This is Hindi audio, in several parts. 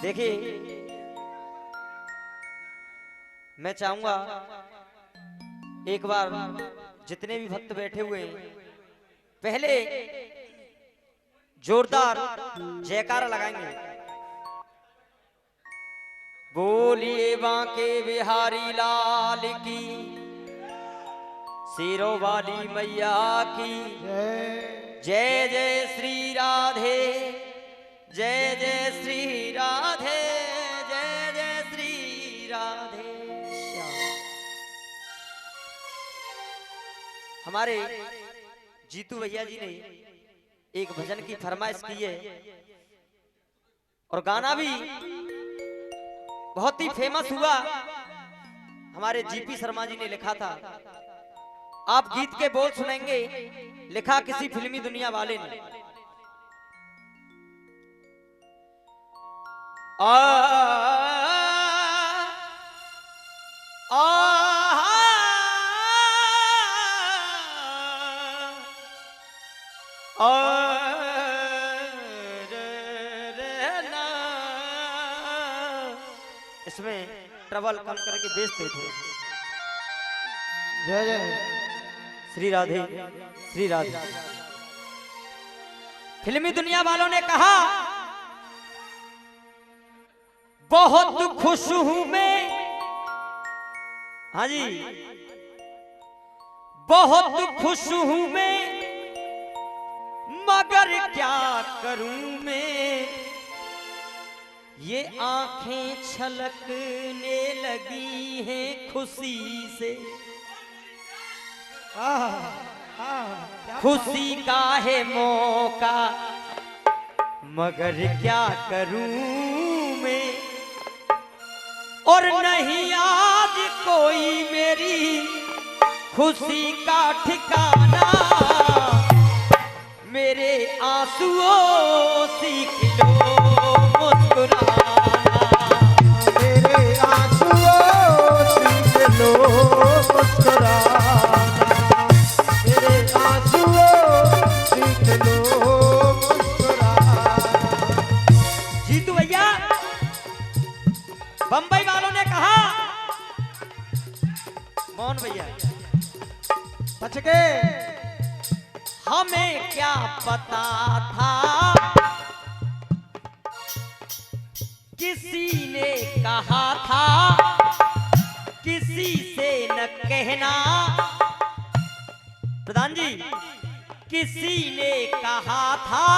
देखिए, मैं चाहूंगा एक बार जितने भी भक्त बैठे हुए हैं पहले जोरदार जयकारा लगाएंगे। बोलिए बांके बिहारी लाल की, शेरों वाली मैया की जय जय श्री राधे, जय जय श्री राधे, जय जय श्री राधे श्याम। हमारे जीतू भैया जी ने एक भजन की फरमाइश की है और गाना भी बहुत ही फेमस हुआ। हमारे जीपी शर्मा जी ने लिखा था। आप गीत के बोल सुनेंगे, लिखा किसी फिल्मी दुनिया वाले ने। आ इसमें ट्रबल कम करके बेचते थे। जय जय श्री राधे, श्री राधे। फिल्मी दुनिया वालों ने कहा बहुत खुश हूं मैं, हाँ जी, बहुत खुश हूं मैं, मगर क्या करूं मैं, ये आंखें छलकने लगी हैं खुशी से। खुशी का है मौका, मगर क्या करूं मैं, और नहीं आज कोई मेरी खुशी का ठिकाना, मेरे आंसुओं सीख लो मुस्कुराना, मेरे आंसुओं सीख लो मुस्कुराना, मेरे आंसुओं सीख लो मुस्कुराना। जीतू भैया, बंबई वालों ने कहा, मोहन भैया बच गए, हमें क्या पता था, किसी ने कहा था किसी से न कहना। प्रधान जी, किसी ने कहा था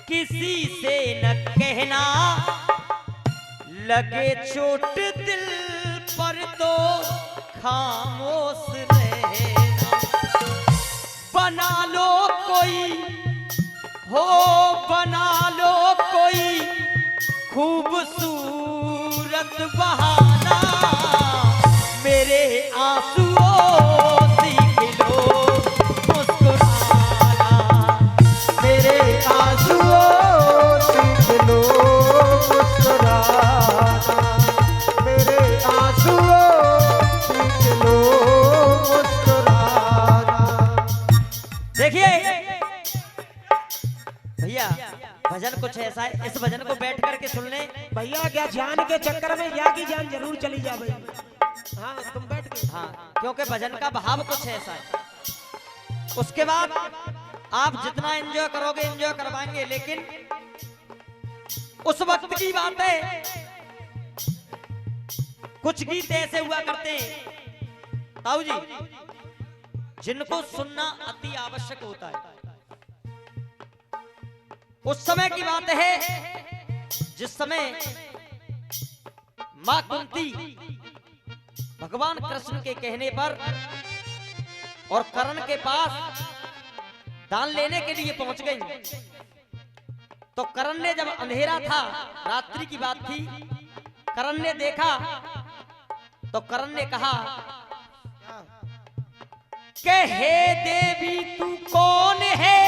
किसी से न कहना, लगे चोट दिल पर तो खामोश रहना। बना लो कोई, हो बना लो कोई खूबसूरत बहाना, मेरे आंसुओं सीख लो मुस्कुराना, मेरे आंसुओं सीख लो मुस्कुराना, मेरे आंसुओं सीख लो मुस्कुराना। देखिए भैया, भजन कुछ ऐसा है, इस भजन को बैठ करके सुन ले भैया, क्या जान के चक्कर में या की जान जरूर चली जा भाई। हाँ तुम बैठ के, हाँ, क्योंकि भजन का भाव कुछ ऐसा है। उसके बाद आप जितना एंजॉय करोगे एंजॉय करवाएंगे, लेकिन उस वक्त की बात है। कुछ गीत ऐसे हुआ करते हैं ताऊ जी, जिनको सुनना अति आवश्यक होता है। उस समय की बात है जिस समय मां कुंती भगवान कृष्ण के कहने पर और कर्ण के पास दान लेने के लिए पहुंच गई। तो कर्ण ने, जब अंधेरा था, रात्रि की बात थी, कर्ण ने देखा तो कर्ण ने कहा कि हे देवी तू कौन है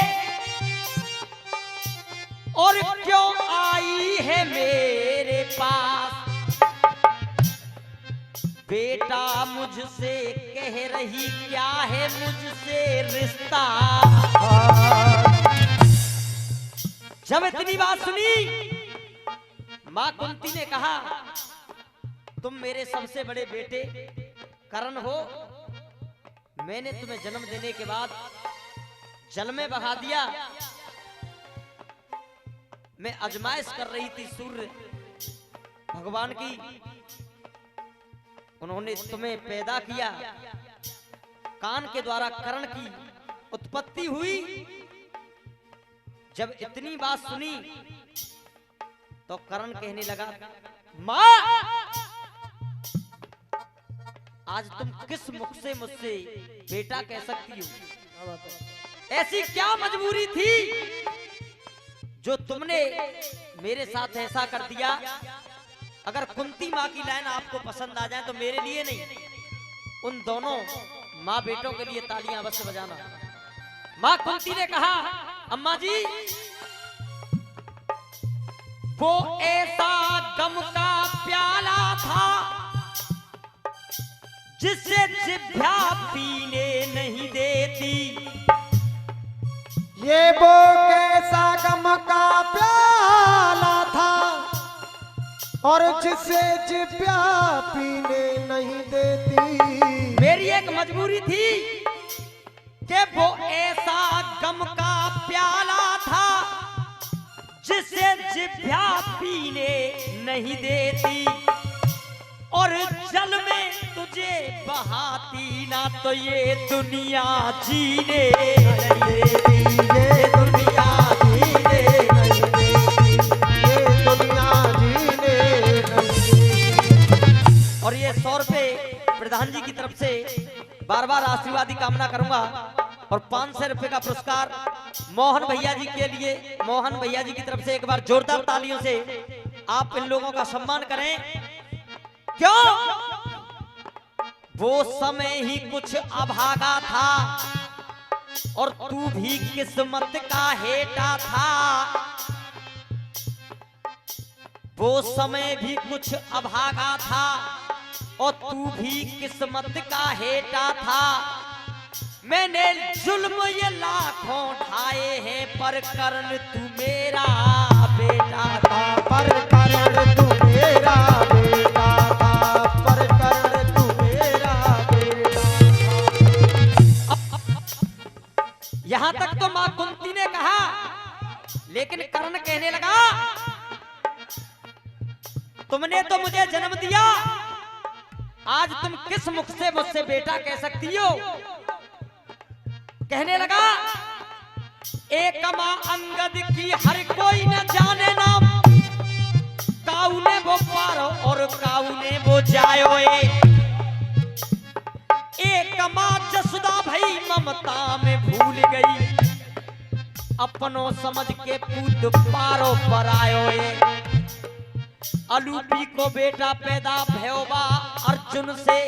और क्यों आई है मेरे पास, बेटा मुझसे कह रही क्या है मुझसे रिश्ता। जब इतनी बात सुनी माँ कुंती ने कहा तुम मेरे सबसे बड़े बेटे कर्ण हो, मैंने तुम्हें जन्म देने के बाद जल में बहा दिया। मैं आजमाइश कर रही थी सूर्य भगवान की, उन्होंने तुम्हें पैदा किया, कान के द्वारा कर्ण की उत्पत्ति हुई। जब इतनी बात सुनी तो कर्ण कहने लगा, माँ आज तुम किस मुख से मुझसे बेटा कह सकती हो? ऐसी क्या मजबूरी थी जो तुमने मेरे साथ ऐसा कर दिया? अगर कुंती माँ की लाइन आपको पसंद आ जाए तो मेरे लिए नहीं, उन दोनों माँ बेटों के लिए तालियां अवश्य बजाना। माँ कुंती ने कहा, अम्मा जी वो ऐसा गम का प्याला था जिससे जिभ्या पीने नहीं देती। ये वो कैसा गम का प्याला था और जिसे जिभ्या पीने नहीं देती। मेरी एक मजबूरी थी कि वो ऐसा गम का प्याला था जिसे जिभ्या पीने नहीं देती, और जल में तुझे बहाती ना तो ये दुनिया जीने नहीं देती, ये दुनिया जीने नहीं देती, ये दुनिया जीने नहीं देती। और ये 100 रुपए प्रधान जी की तरफ से बार बार आशीर्वाद की कामना करूंगा, और 500 रुपए का पुरस्कार मोहन भैया जी के लिए, मोहन भैया जी की तरफ से एक बार जोरदार तालियों से आप इन लोगों का सम्मान करें। क्यों? वो समय ही कुछ अभागा था और तू भी किस्मत का हेटा था। वो समय भी कुछ अभागा था और तू भी किस्मत का हेटा था। मैंने जुल्म ये लाखों ढाए हैं पर कर्ण तू मेरा बेटा था, पर कर्ण तू मेरा बेटा था, पर कर्ण तू मेरा बेटा था। यहां तक तो मां कुंती ने कहा, लेकिन कर्ण कहने लगा तुमने तो मुझे जन्म दिया, आज तुम किस मुख से मुझसे बेटा कह सकती हो? कहने लगा एक मां अंगद की हर कोई न जाने नाम, काऊ ने वो पारो और काऊ ने वो जायो। एक मां जसुदा भई ममता में भूल गई, अपनों समझ के पूत पारो पर आयो। अलूपी को बेटा पैदा भयोबा अर्जुन से,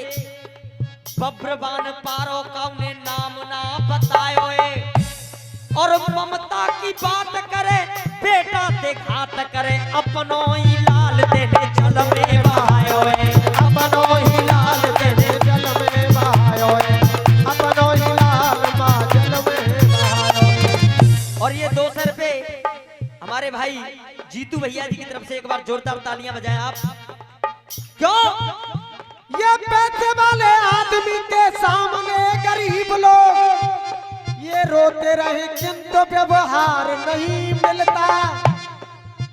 बब्रबान पारो काउने नाम ना बतायो। और ममता की बात करे बेटा ते घात करे, अपनों ही लाल तेने जल में बहायो। अपनों ही लाल तेने जल में बहायो, अपनों ही लाल मां जल में बहायो। और ये 200 रुपए हमारे भाई जीतू भैया जी की तरफ से एक बार जोरदार तालियां बजाएं आप। क्यों? ये पैसे वाले आदमी के सामने गरीब लोग ये रोते रहे किंतु व्यवहार नहीं मिलता।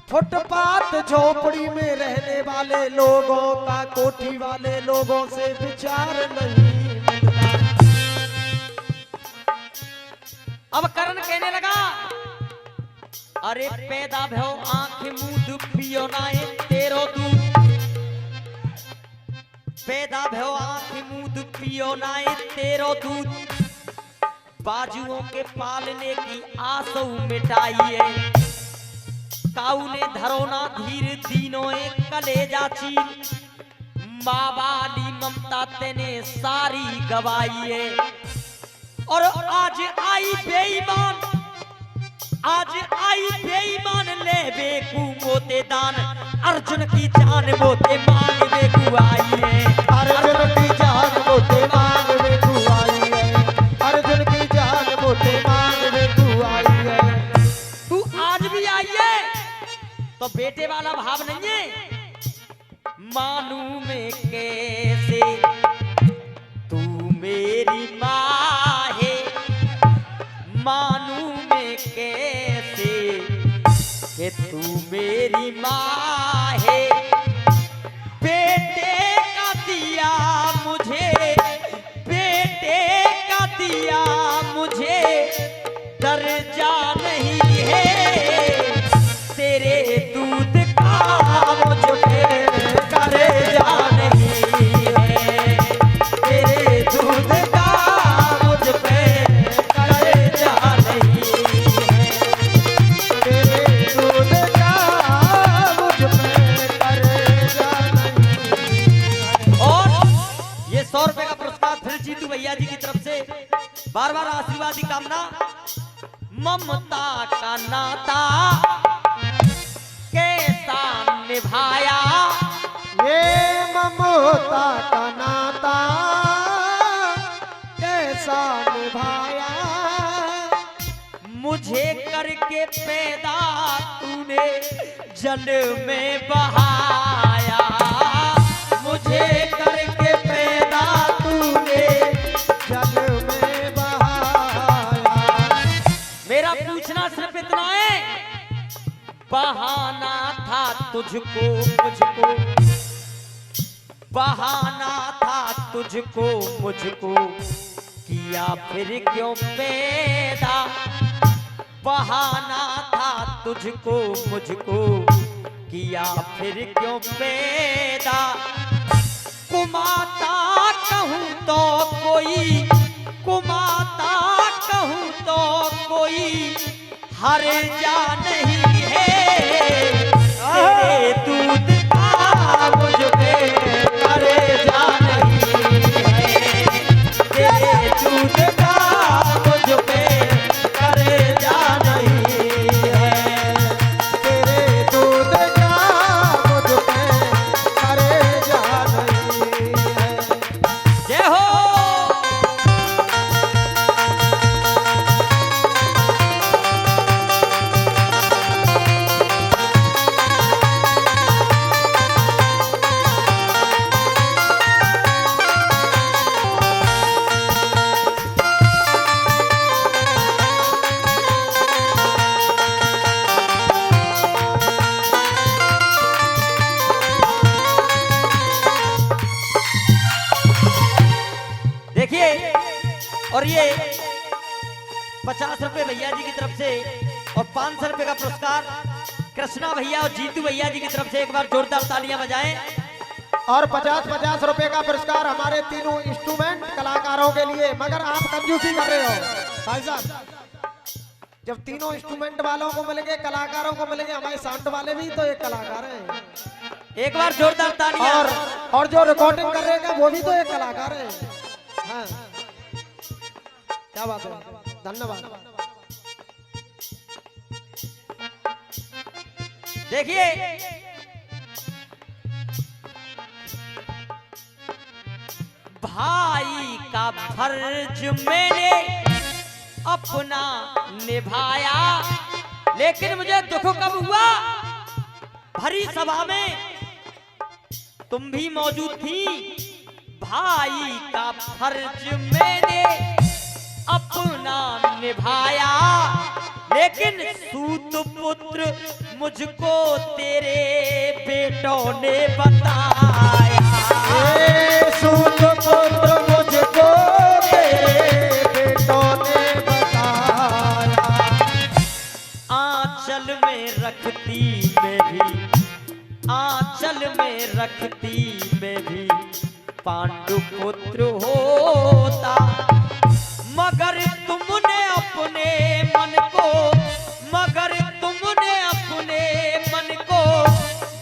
फुटपाथ झोपड़ी में रहने वाले लोगों का कोठी वाले लोगों से विचार नहीं मिलता। अब कर्ण कहने लगा अरे पैदा भो आंख मुंह पियो नाए तेरो दूध, पैदा भो आंख मुंह पियो नाए तेरो दूध, बाजुओं के पालने की आसौ मिटाइए। काऊ ने धरोना धीर दीनों एक कलेजा चीर, माँ वाली ममता तेने सारी गवाइए। और आज आई बेईमान, आज आई बेईमान ले बेकू मोते दान, अर्जुन की जान मोते मांग बेकू आई है। अर्जुन की जान मोते मांग बेकू आई है, अर्जुन की जान मोते मांग बेकू आई है। तू आज भी आई है तो बेटे वाला भाव नहीं है, जीतू भैया जी की तरफ से बार बार आशीर्वाद की कामना। ममता का नाता कैसा निभाया, ये ममता का नाता कैसा निभाया, मुझे करके पैदा तूने जल में बहाया, मुझे करके पैदा तूने जल में बहाया। मेरा पूछना सिर्फ इतना है, बहाना था तुझको मुझको, बहाना था तुझको मुझको, किया फिर क्यों पैदा, बहाना था तुझको मुझको, किया फिर क्यों पैदा। कुमाता कहूँ तो कोई, कुमाता कहूँ तो कोई हर जा नहीं है, तेरे दूध का मुझ पे करे जा नहीं है, तेरे दूध का मुझ पे करे जा नहीं है, तेरे दूध का मुझ पे करे जा नहीं है। जय हो। देखिए, और ये 50 रुपए भैया जी की तरफ से और 500 रुपए का पुरस्कार कृष्णा भैया और जीतू भैया जी की तरफ से, एक बार जोरदार तालियां बजाएं। और 50-50 रुपए का पुरस्कार हमारे तीनों इंस्ट्रूमेंट कलाकारों के लिए। मगर आप कंजूसी कर रहे हो भाई साहब, जब तीनों इंस्ट्रूमेंट वालों को मिल गए, कलाकारों को मिल गए, हमारे साउंड वाले भी तो एक कलाकार हैं। एक बार जोरदार तालियां। और जो रिकॉर्डिंग कर रहे हैं वो भी तो एक कलाकार है। हाँ, क्या बात है, धन्यवाद। देखिए, भाई का फर्ज मैंने अपना निभाया, लेकिन मुझे दुख कब हुआ, भरी सभा में तुम भी मौजूद थी। भाई का फर्ज मैंने अपना निभाया, लेकिन सूत पुत्र मुझको तेरे बेटों ने बताया, सूत पुत्र मुझको तेरे बेटों ने बताया। आंचल में रखती मैं भी, आंचल में रखती मैं भी पांडु पुत्र होता, मगर तुमने अपने मन को, मगर तुमने अपने मन को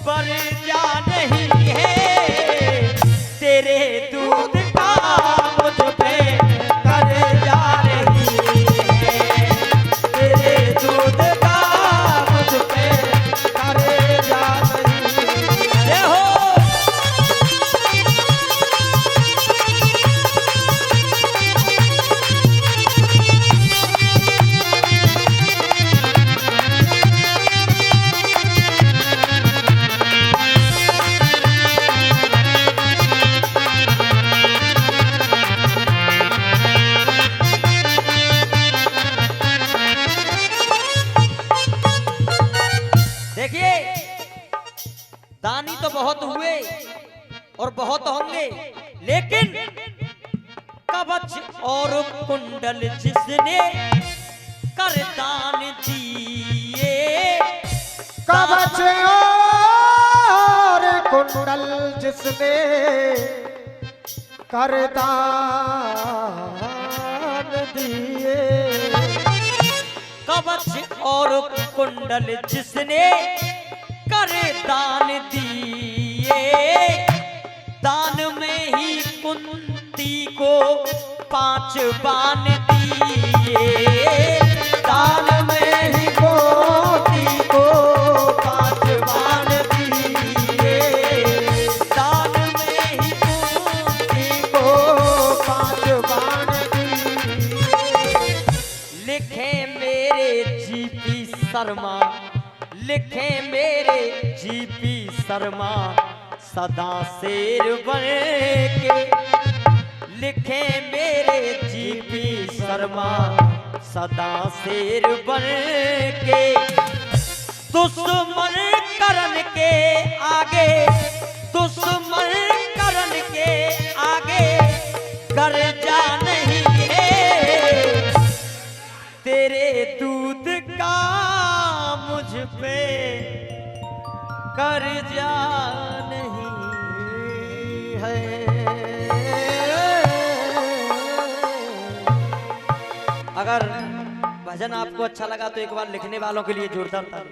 बरजा नहीं है, तेरे दूध का मुझ पे करे जा रही है, तेरे दूध का मुझ पे करे जा रही है। हो देखिए, दानी तो बहुत हुए और बहुत होंगे, लेकिन कवच और कुंडल जिसने कर दान दिए, कवच और कुंडल जिसने कर दान दिए, कवच और कुंडल जिसने कर दान दिए, दान में ही कुंती कुंती को 5 बाण दिए, दान में ही कुंती को 5 बाण दिए, दान में ही कुंती को 5 बाण दिए। लिखे मेरे जीपी शर्मा, लिखे मेरे जीपी शर्मा सदा शेर बन के, लिखे मेरे जीपी शर्मा सदा शेर बन के, दुश्मन करण के आगे, दुश्मन करण के आगे कर्जा नहीं है, तेरे दूध का मुझ पे कर्जा नहीं है। अगर भजन आपको अच्छा लगा तो एक बार लिखने वालों के लिए जोरदार ताली।